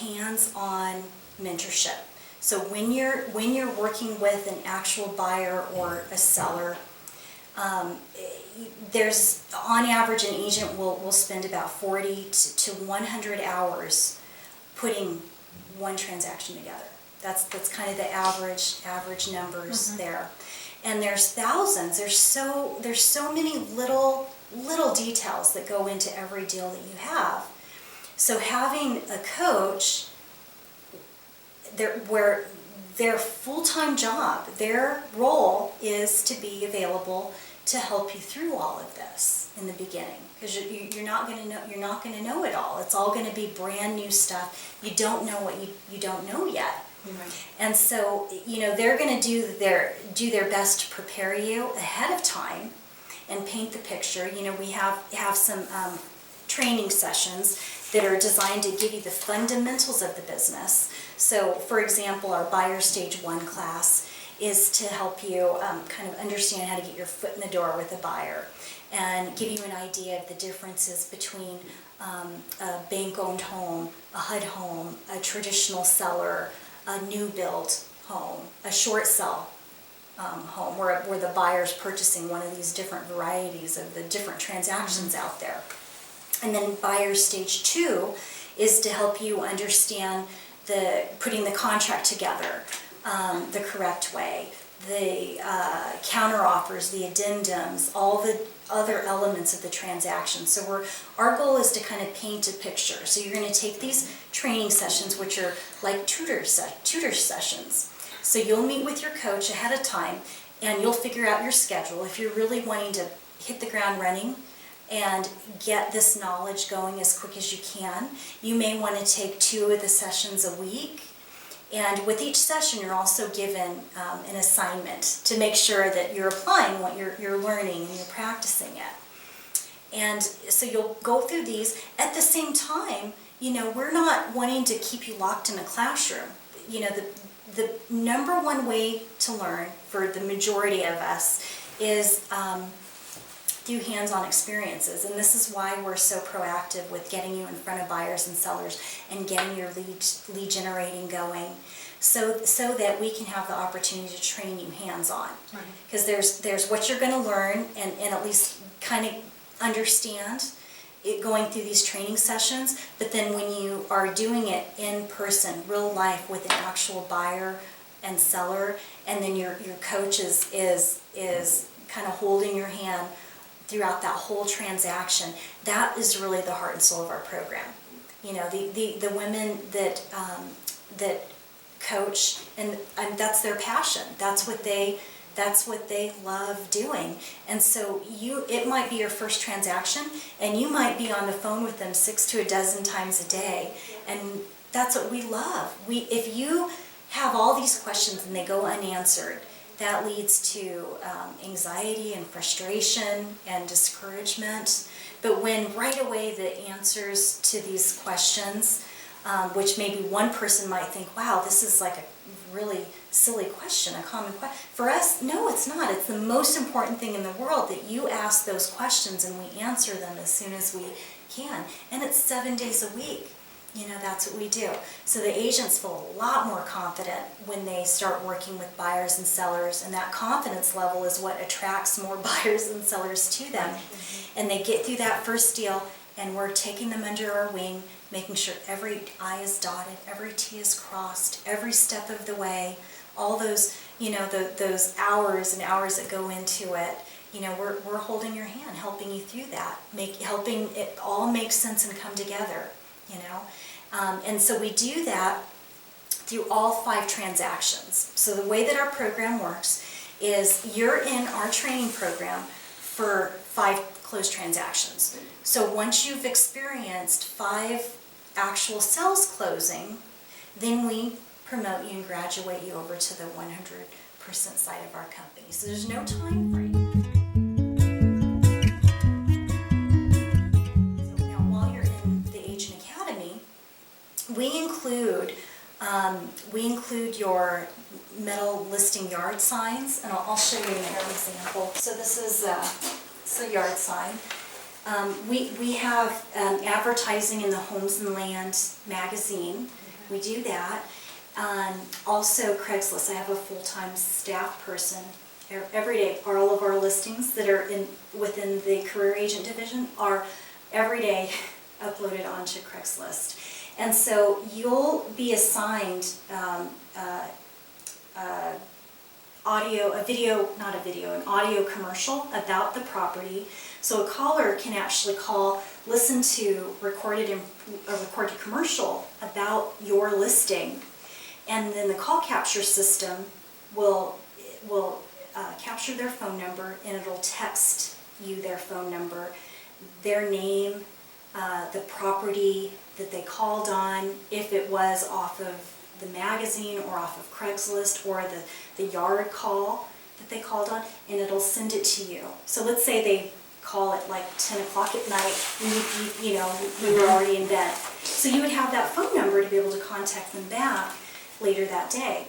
hands-on mentorship. So when you're working with an actual buyer or a seller, there's, on average, an agent will spend about 40 to 100 hours putting one transaction together. That's kind of the average numbers there. And there's thousands. There's so many little details that go into every deal that you have. So having a coach, where their full-time job, their role is to be available to help you through all of this in the beginning, because you're not going to know it all. It's all going to be brand new stuff. You don't know what you don't know yet. Right. And so, they're going to do their best to prepare you ahead of time and paint the picture. We have some training sessions that are designed to give you the fundamentals of the business. So, for example, our Buyer Stage 1 class is to help you kind of understand how to get your foot in the door with a buyer and give you an idea of the differences between a bank-owned home, a HUD home, a traditional seller, a new build home, a short sell home, where the buyer's purchasing one of these different varieties of the different transactions out there. And then Buyer Stage 2 is to help you understand putting the contract together the correct way, the counteroffers, the addendums, all the other elements of the transaction. So our goal is to kind of paint a picture. So you're going to take these training sessions, which are like tutor sessions. So you'll meet with your coach ahead of time, and you'll figure out your schedule. If you're really wanting to hit the ground running and get this knowledge going as quick as you can, you may want to take 2 of the sessions a week. And with each session, you're also given an assignment to make sure that you're applying what you're learning and you're practicing it. And so you'll go through these. At the same time, we're not wanting to keep you locked in a classroom. The number one way to learn for the majority of us is through hands-on experiences, and this is why we're so proactive with getting you in front of buyers and sellers and getting your lead generating going, so that we can have the opportunity to train you hands-on. Because there's what you're going to learn and at least kind of understand it going through these training sessions, but then when you are doing it in person, real life, with an actual buyer and seller, and then your coach is kind of holding your hand throughout that whole transaction, that is really the heart and soul of our program. The women that coach, and that's their passion. That's what they love doing. And so it might be your first transaction, and you might be on the phone with them 6 to a dozen times a day, and that's what we love. If you have all these questions and they go unanswered, that leads to anxiety and frustration and discouragement. But when right away the answers to these questions, which maybe one person might think, wow, this is like a really silly question, a common question. For us, no, it's not. It's the most important thing in the world that you ask those questions and we answer them as soon as we can. And it's 7 days a week. That's what we do. So the agents feel a lot more confident when they start working with buyers and sellers, and that confidence level is what attracts more buyers and sellers to them. Mm-hmm. And they get through that first deal, and we're taking them under our wing, making sure every I is dotted, every T is crossed, every step of the way, all those, those hours and hours that go into it. We're holding your hand, helping you through that, helping it all make sense and come together. And so we do that through all 5 transactions. So the way that our program works is you're in our training program for 5 closed transactions. So once you've experienced 5 actual sales closing, then we promote you and graduate you over to the 100% side of our company. So there's no time frame. We include your metal listing yard signs, and I'll show you an example. So this is a yard sign. We have advertising in the Homes and Land magazine. We do that. Also Craigslist. I have a full-time staff person. Every day, all of our listings that are within the career agent division are every day uploaded onto Craigslist. And so you'll be assigned an audio commercial about the property. So a caller can actually listen to a recorded commercial about your listing, and then the call capture system will capture their phone number, and it'll text you their phone number, their name, the property that they called on, if it was off of the magazine or off of Craigslist, or the yard call that they called on, and it'll send it to you. So let's say they call it like 10 o'clock at night, and you were already in bed. So you would have that phone number to be able to contact them back later that day.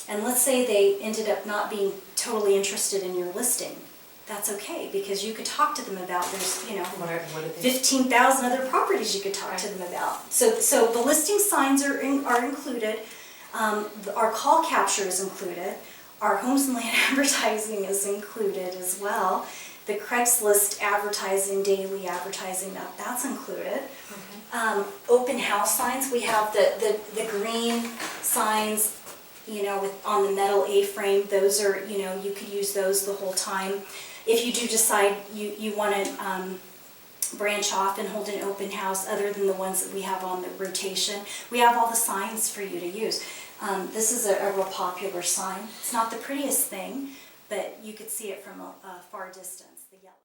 And let's say they ended up not being totally interested in your listing. That's okay, because you could talk to them about, there's 15,000 other properties you could talk to them about. So the listing signs are included, our call capture is included, our Homes and Land advertising is included as well. The Craigslist advertising, daily advertising, that's included. Open house signs, we have the green signs, on the metal A-frame. Those are, you could use those the whole time. If you do decide you want to branch off and hold an open house other than the ones that we have on the rotation, we have all the signs for you to use. This is a real popular sign. It's not the prettiest thing, but you could see it from a far distance, the yellow.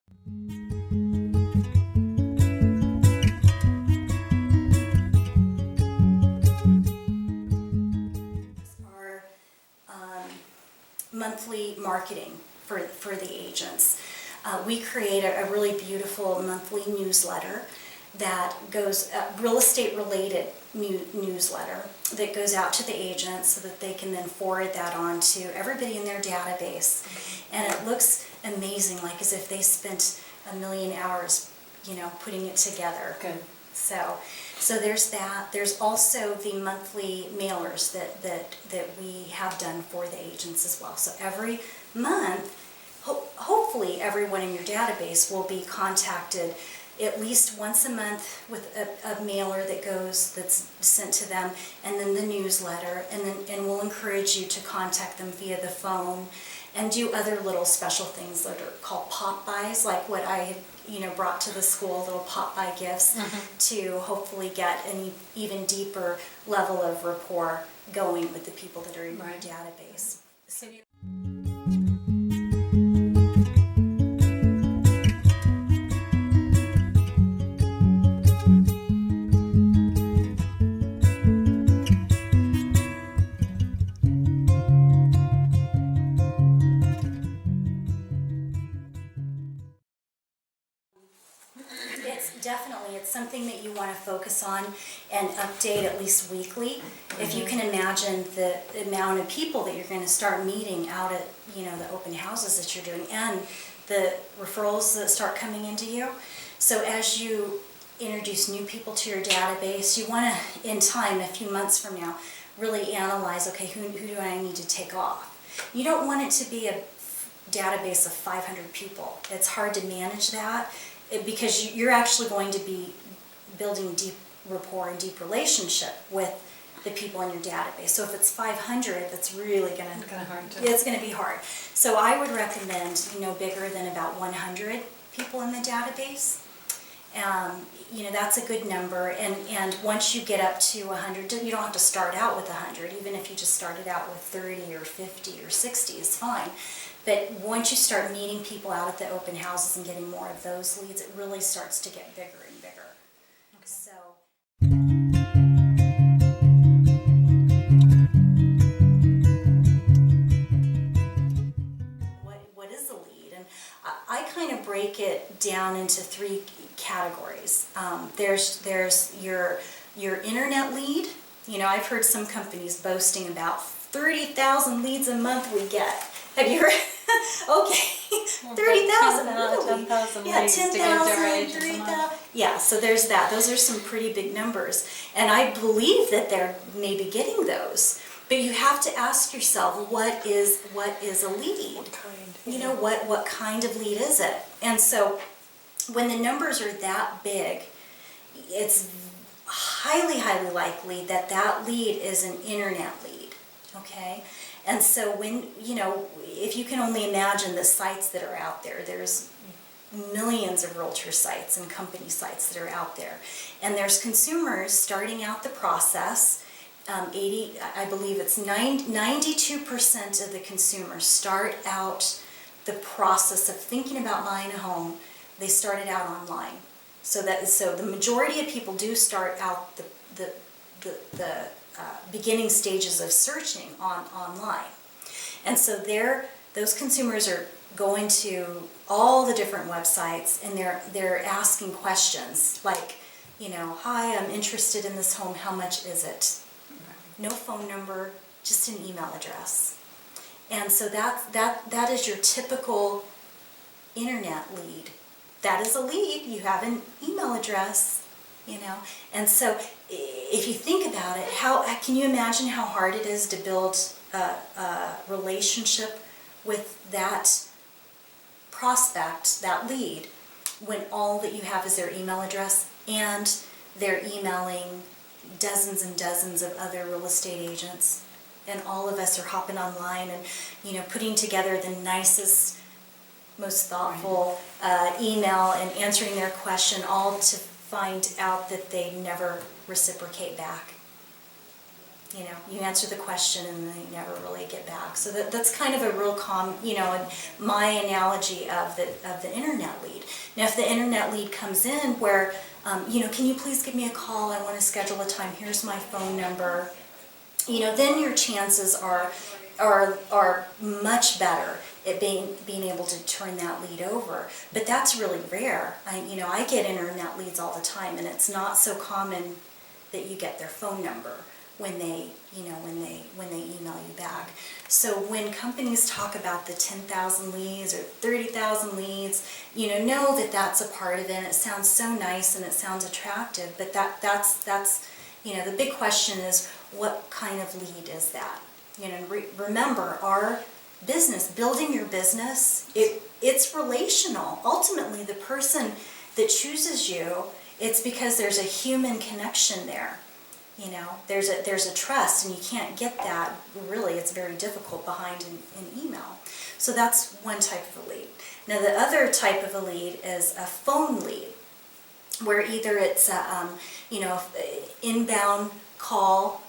Monthly marketing for the agents. We create a really beautiful monthly newsletter that goes, real estate related newsletter that goes out to the agents so that they can then forward that on to everybody in their database. And it looks amazing, like as if they spent a million hours, putting it together. Good. So there's that. There's also the monthly mailers that we have done for the agents as well. So every month, hopefully everyone in your database will be contacted at least once a month with a mailer that's sent to them, and then the newsletter, and we'll encourage you to contact them via the phone and do other little special things that are called pop-bys, like what I had brought to the school, little pop-by gifts, to hopefully get an even deeper level of rapport going with the people that are in your database. So it's something that you want to focus on and update at least weekly. If you can imagine the amount of people that you're going to start meeting out at the open houses that you're doing, and the referrals that start coming into you. So as you introduce new people to your database, you want to, in time, a few months from now, really analyze, okay, who do I need to take off? You don't want it to be a database of 500 people. It's hard to manage that, because you're actually going to be building deep rapport and deep relationship with the people in your database. So if it's 500, that's really it's going to be hard. So I would recommend no bigger than about 100 people in the database. That's a good number, and once you get up to 100, you don't have to start out with 100. Even if you just started out with 30 or 50 or 60 is fine. But once you start meeting people out at the open houses and getting more of those leads, it really starts to get bigger and bigger. Okay. So. What is a lead? And I kind of break it down into three categories. There's your internet lead. I've heard some companies boasting about 30,000 leads a month we get. Have you heard? Okay. 30,000, 10,000 yeah, leads to give 10,000, their agents a 3,000. month. Yeah, so there's that. Those are some pretty big numbers. And I believe that they're maybe getting those. But you have to ask yourself, what is a lead? What kind? You know, what kind of lead is it? And so when the numbers are that big, it's highly, highly likely that that lead is an internet lead, okay? And so when, you know, if you can only imagine the sites that are out there, there's millions of realtor sites and company sites that are out there. And there's consumers starting out the process. I believe it's 92% of the consumers start out the process of thinking about buying a home. They started out online. So the majority of people do start out the beginning stages of searching online. And so those consumers are going to all the different websites, and they're asking questions like, you know, hi, I'm interested in this home, how much is it? No phone number, just an email address. And so that is your typical internet lead. That is a lead. You have an email address, you know. And so if you think about it, how can you imagine how hard it is to build a relationship with that prospect, that lead, when all that you have is their email address and they're emailing dozens and dozens of other real estate agents, and all of us are hopping online and, you know, putting together the nicest, most thoughtful email and answering their question, all to find out that they never reciprocate back. You know, you answer the question and they never really get back. So that's kind of a real my analogy of the internet lead. Now, if the internet lead comes in where, you know, can you please give me a call? I want to schedule a time. Here's my phone number. You know, then your chances are much better at being able to turn that lead over. But that's really rare. I get internet leads all the time, and it's not so common that you get their phone number when they email you back. So when companies talk about the 10,000 leads or 30,000 leads, know that that's a part of it, and it sounds so nice and it sounds attractive, but that's the big question is, what kind of lead is that? Remember, our business, building your business, it's relational. Ultimately, the person that chooses you, it's because there's a human connection there. There's a trust, and you can't get that, really, it's very difficult behind an email. So that's one type of a lead. Now, the other type of a lead is a phone lead, where either it's a, inbound call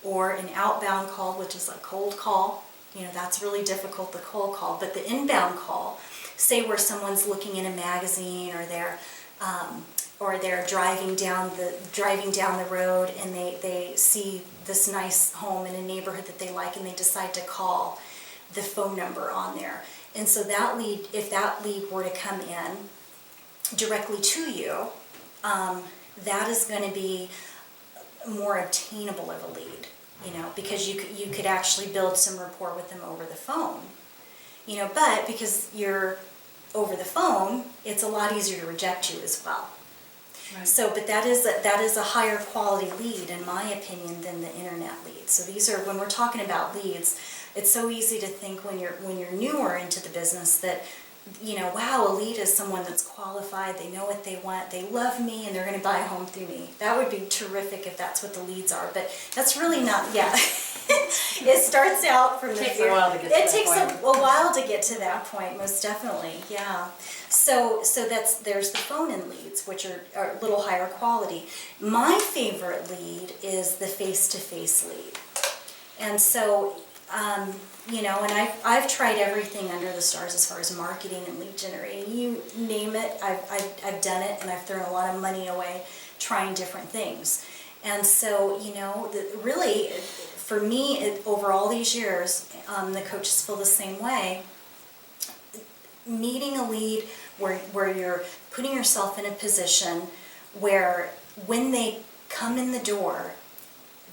or an outbound call, which is a cold call. That's really difficult, the cold call. But the inbound call, say where someone's looking in a magazine, or they're driving down the road, and they see this nice home in a neighborhood that they like, and they decide to call the phone number on there. And so that lead, if that lead were to come in directly to you, that is going to be more obtainable of a lead, because you could actually build some rapport with them over the phone. But because you're over the phone, it's a lot easier to reject you as well. Right. So, but that is a higher quality lead, in my opinion, than the internet lead. So these are, when we're talking about leads, it's so easy to think when you're newer into the business that, wow, a lead is someone that's qualified, they know what they want, they love me, and they're going to buy a home through me. That would be terrific if that's what the leads are, but that's really not, yeah. It starts out from the takes a while to get to that point. It takes a while to get to that point, most definitely, yeah. So there's the phone-in leads, which are a little higher quality. My favorite lead is the face-to-face lead. And so, and I've tried everything under the stars as far as marketing and lead generating. You name it, I've done it, and I've thrown a lot of money away trying different things. And so, really, for me, over all these years, the coaches feel the same way. Meeting a lead where you're putting yourself in a position where when they come in the door,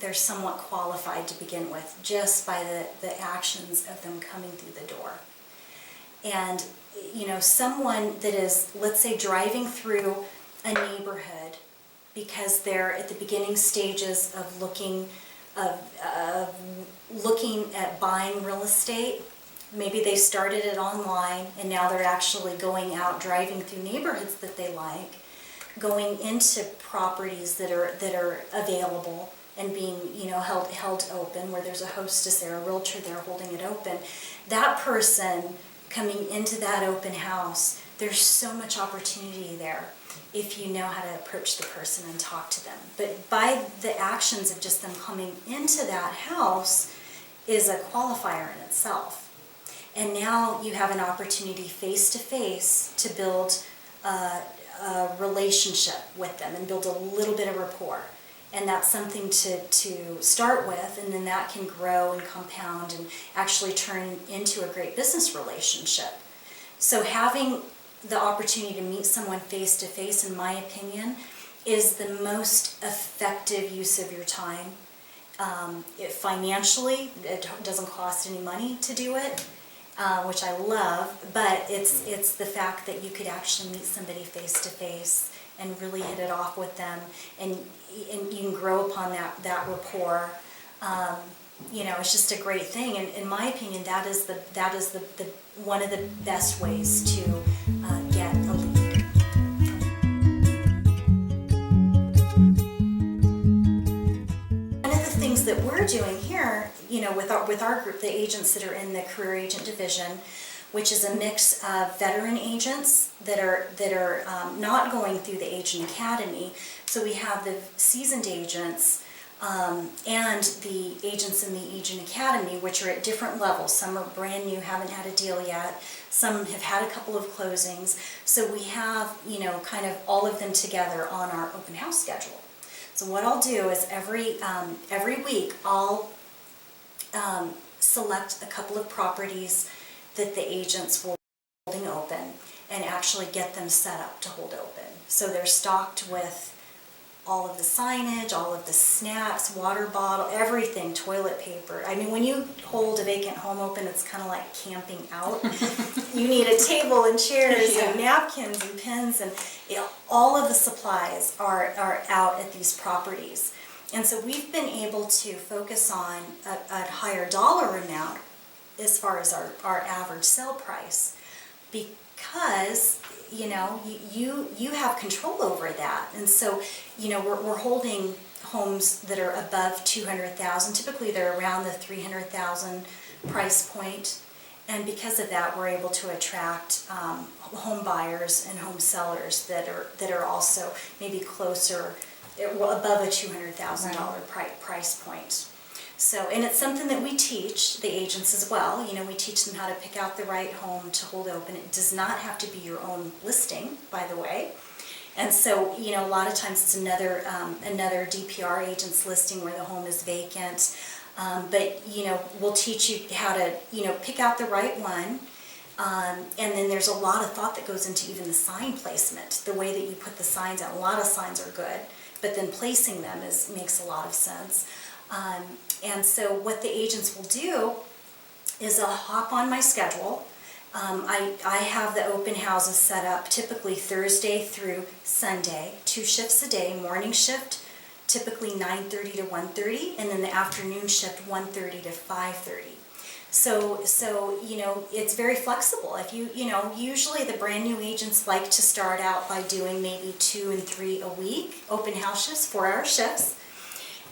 they're somewhat qualified to begin with, just by the actions of them coming through the door. And, someone that is, let's say, driving through a neighborhood because they're at the beginning stages of looking at buying real estate. Maybe they started it online and now they're actually going out driving through neighborhoods that they like, going into properties that are available and being held open, where there's a hostess there, a realtor there holding it open. That person coming into that open house, there's so much opportunity there if you know how to approach the person and talk to them. But by the actions of just them coming into that house is a qualifier in itself. And now you have an opportunity face-to-face to build a relationship with them and build a little bit of rapport. And that's something to start with, and then that can grow and compound and actually turn into a great business relationship. So having the opportunity to meet someone face-to-face, in my opinion, is the most effective use of your time. Financially, it doesn't cost any money to do it, which I love, but it's the fact that you could actually meet somebody face-to-face and really hit it off with them, and you can grow upon that rapport. It's just a great thing, and in my opinion, that is the one of the best ways to get a lead. One of the things that we're doing here, with our group, the agents that are in the career agent division, which is a mix of veteran agents that are not going through the Agent Academy. So we have the seasoned agents and the agents in the Agent Academy, which are at different levels. Some are brand new, haven't had a deal yet. Some have had a couple of closings. So we have, kind of all of them together on our open house schedule. So what I'll do is every week I'll select a couple of properties that the agents will be holding open and actually get them set up to hold open. So they're stocked with all of the signage, all of the snacks, water bottle, everything, toilet paper. I mean, when you hold a vacant home open, it's kind of like camping out. You need a table and chairs and napkins and pens, and all of the supplies are out at these properties. And so we've been able to focus on a higher dollar amount as far as our average sale price, because you have control over that. And so we're holding homes that are above 200,000. Typically they're around the 300,000 price point, and because of that we're able to attract home buyers and home sellers that are also maybe closer, above a $200,000 price point. So, and it's something that we teach the agents as well. We teach them how to pick out the right home to hold open. It does not have to be your own listing, by the way. And so, a lot of times it's another DPR agent's listing where the home is vacant. But, we'll teach you how to, pick out the right one. And then there's a lot of thought that goes into even the sign placement, the way that you put the signs out. A lot of signs are good, but then placing them makes a lot of sense. And so what the agents will do is I'll hop on my schedule. I have the open houses set up typically Thursday through Sunday, 2 shifts a day, morning shift typically 9:30 to 1:30, and then the afternoon shift 1:30 to 5:30. So it's very flexible. If usually the brand new agents like to start out by doing maybe 2 and 3 a week, open house shifts, 4-hour shifts.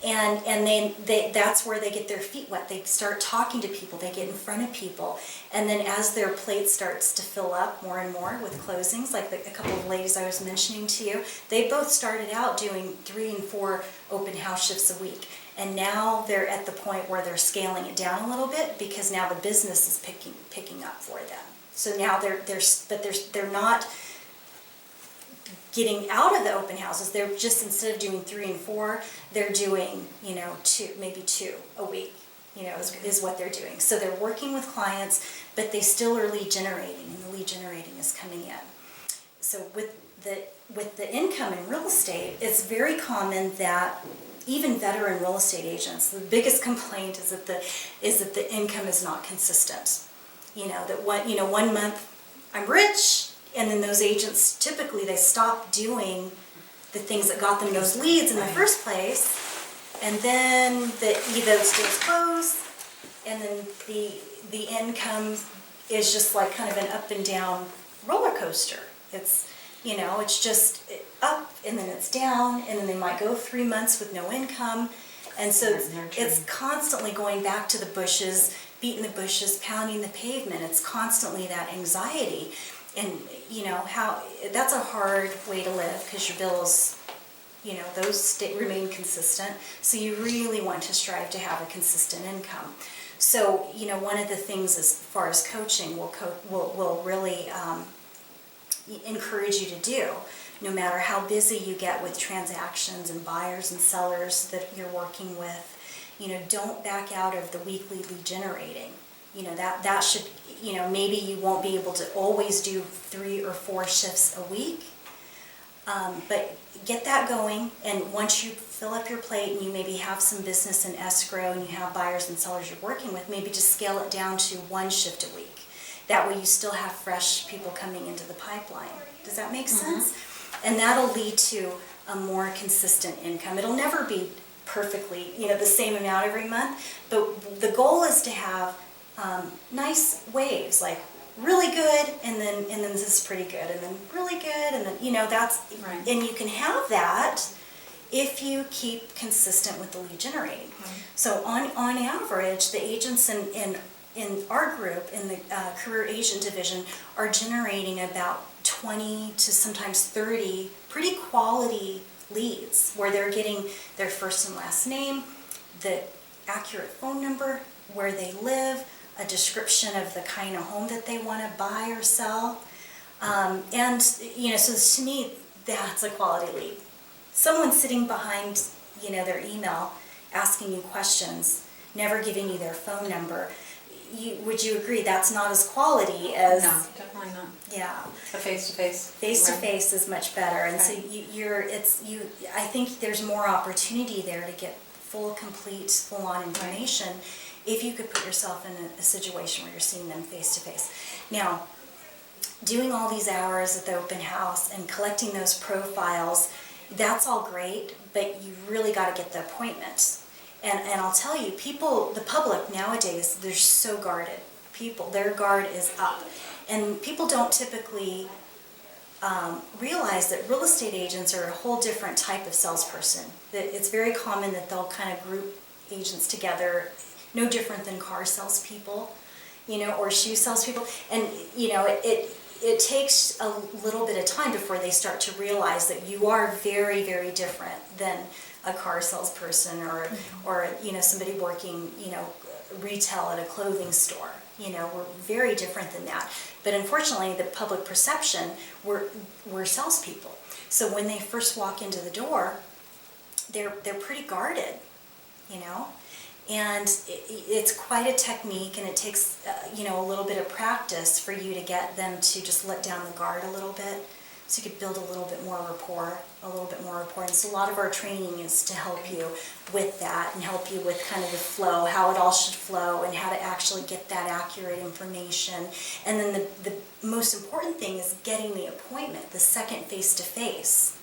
And then that's where they get their feet wet. They start talking to people, they get in front of people, and then as their plate starts to fill up more and more with closings, like a couple of ladies I was mentioning to you, they both started out doing 3 and 4 open house shifts a week, and now they're at the point where they're scaling it down a little bit because now the business is picking up for them. So now they're not getting out of the open houses. They're just, instead of doing 3 and 4, they're doing 2, maybe 2 a week, is what they're doing. So they're working with clients, but they still are lead generating, and the lead generating is coming in. So with the income in real estate, it's very common that even veteran real estate agents, the biggest complaint is that the income is not consistent. that one month I'm rich, and then those agents, typically they stop doing the things that got them those leads in the first place, and then those deals close, and then the income is just like kind of an up and down roller coaster. It's just up, and then it's down, and then they might go 3 months with no income. And so it's constantly going back to the bushes, beating the bushes, pounding the pavement. It's constantly that anxiety. And, that's a hard way to live, because your bills, those remain consistent. So you really want to strive to have a consistent income. So, one of the things as far as coaching will really encourage you to do, no matter how busy you get with transactions and buyers and sellers that you're working with, don't back out of the weekly lead generating. That should, maybe you won't be able to always do 3 or 4 shifts a week, but get that going. And once you fill up your plate and you maybe have some business in escrow and you have buyers and sellers you're working with, maybe just scale it down to 1 shift a week. That way you still have fresh people coming into the pipeline. Does that make sense? And that'll lead to a more consistent income. It'll never be perfectly, the same amount every month, but the goal is to have nice waves, like really good, and then this is pretty good, and then really good, and then that's right. And you can have that if you keep consistent with the lead generating. So on average, the agents in our group, in the career agent division, are generating about 20 to sometimes 30 pretty quality leads, where they're getting their first and last name, the accurate phone number, where they live, a description of the kind of home that they want to buy or sell. So to me, that's a quality lead. Someone sitting behind, their email, asking you questions, never giving you their phone number. Would you agree that's not as quality as... No, definitely not. Yeah. A face-to-face. Face-to-face is much better. And so I think there's more opportunity there to get complete, full-on information if you could put yourself in a situation where you're seeing them face-to-face. Now, doing all these hours at the open house and collecting those profiles, that's all great, but you really got to get the appointments. And I'll tell you, the public nowadays, they're so guarded. Their guard is up. And people don't typically realize that real estate agents are a whole different type of salesperson. That it's very common that they'll kind of group agents together, no different than car salespeople, or shoe salespeople. And, it takes a little bit of time before they start to realize that you are very, very different than a car salesperson or somebody working, retail at a clothing store. We're very different than that. But unfortunately, the public perception, we're salespeople. So when they first walk into the door, they're pretty guarded, And it's quite a technique, and it takes, a little bit of practice for you to get them to just let down the guard a little bit, so you could build a little bit more rapport. And so a lot of our training is to help you with that and help you with kind of the flow, how it all should flow, and how to actually get that accurate information. And then the most important thing is getting the appointment, the second face-to-face,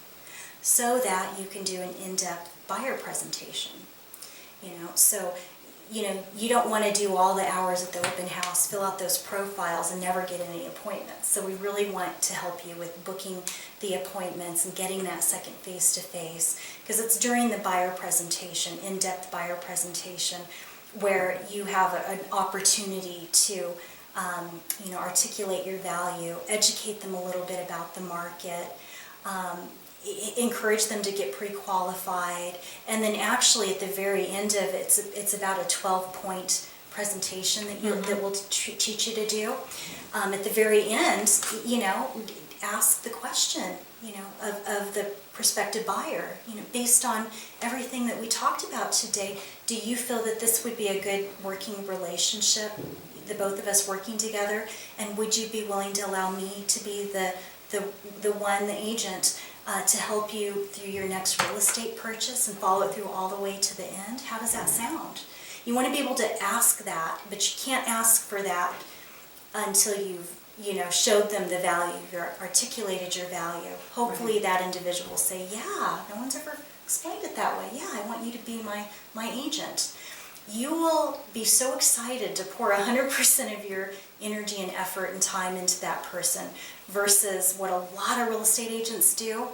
so that you can do an in-depth buyer presentation. So, you don't want to do all the hours at the open house, fill out those profiles, and never get any appointments. So we really want to help you with booking the appointments and getting that second face-to-face, because it's during the buyer presentation, in-depth buyer presentation, where you have an opportunity to, articulate your value, educate them a little bit about the market, encourage them to get pre-qualified, and then actually at the very end of it, it's about a 12-point presentation that we'll teach you to do. At the very end, ask the question, of the prospective buyer, based on everything that we talked about today, do you feel that this would be a good working relationship, the both of us working together, and would you be willing to allow me to be the agent to help you through your next real estate purchase and follow it through all the way to the end? How does that sound? You want to be able to ask that, but you can't ask for that until you've, showed them the value, you've articulated your value. Hopefully that individual will say, yeah, no one's ever explained it that way. Yeah, I want you to be my agent. You will be so excited to pour 100% of your energy and effort and time into that person, versus what a lot of real estate agents do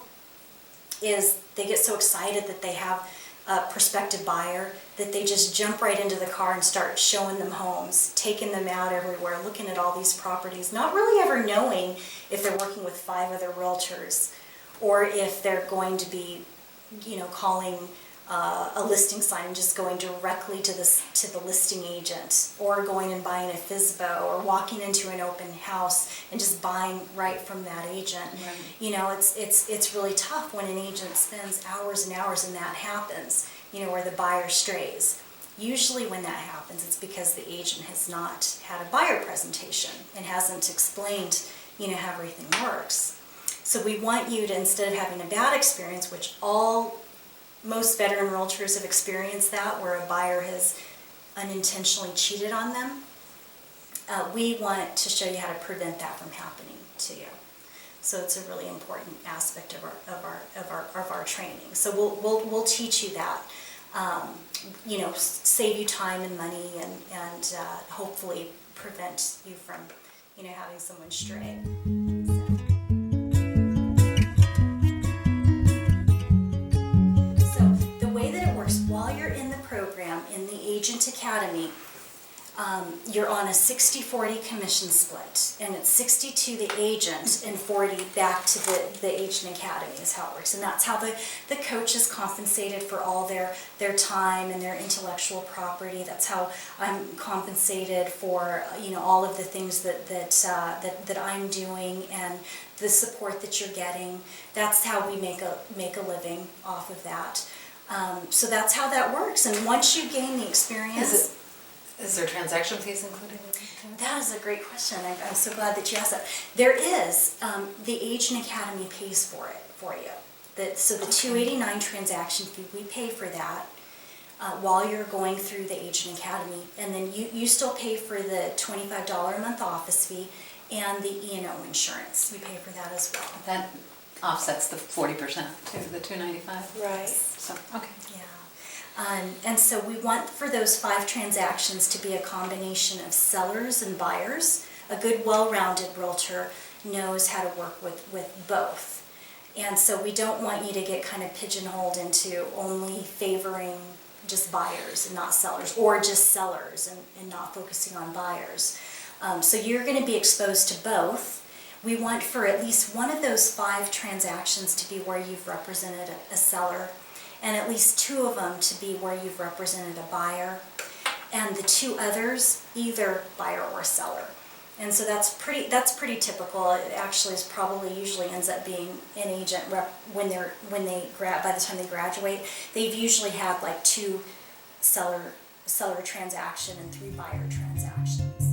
is they get so excited that they have a prospective buyer that they just jump right into the car and start showing them homes, taking them out everywhere, looking at all these properties, not really ever knowing if they're working with 5 other realtors or if they're going to be, calling a listing sign and just going directly to the listing agent, or going and buying a FSBO, or walking into an open house and just buying right from that agent. Right. It's really tough when an agent spends hours and hours and that happens, where the buyer strays. Usually when that happens, it's because the agent has not had a buyer presentation and hasn't explained, how everything works. So we want you to, instead of having a bad experience, which most veteran realtors have experienced that, where a buyer has unintentionally cheated on them, we want to show you how to prevent that from happening to you. So it's a really important aspect of our training. So we'll teach you that, save you time and money, and hopefully prevent you from, having someone stray. While you're in the program, in the Agent Academy, you're on a 60-40 commission split, and it's 60 to the agent and 40 back to the Agent Academy is how it works. And that's how the coach is compensated for all their time and their intellectual property. That's how I'm compensated for all of the things that I'm doing and the support that you're getting. That's how we make a living off of that. So that's how that works. And once you gain the experience... Is there transaction fees included? That is a great question. I'm so glad that you asked that. There is. The Agent Academy pays for you. So the $289 transaction fee, we pay for that while you're going through the Agent Academy. And then you still pay for the $25 a month office fee and the E&O insurance. We pay for that as well. That offsets the 40% to the $295? Right. So, okay. Yeah. And so we want for those 5 transactions to be a combination of sellers and buyers. A good, well-rounded realtor knows how to work with both. And so we don't want you to get kind of pigeonholed into only favoring just buyers and not sellers, or just sellers and not focusing on buyers. So you're going to be exposed to both. We want for at least one of those 5 transactions to be where you've represented a seller, and at least 2 of them to be where you've represented a buyer, and the 2 others either buyer or seller. And so that's pretty typical. It actually is probably usually ends up being an agent rep by the time they graduate. They've usually had like 2 seller transaction and 3 buyer transactions.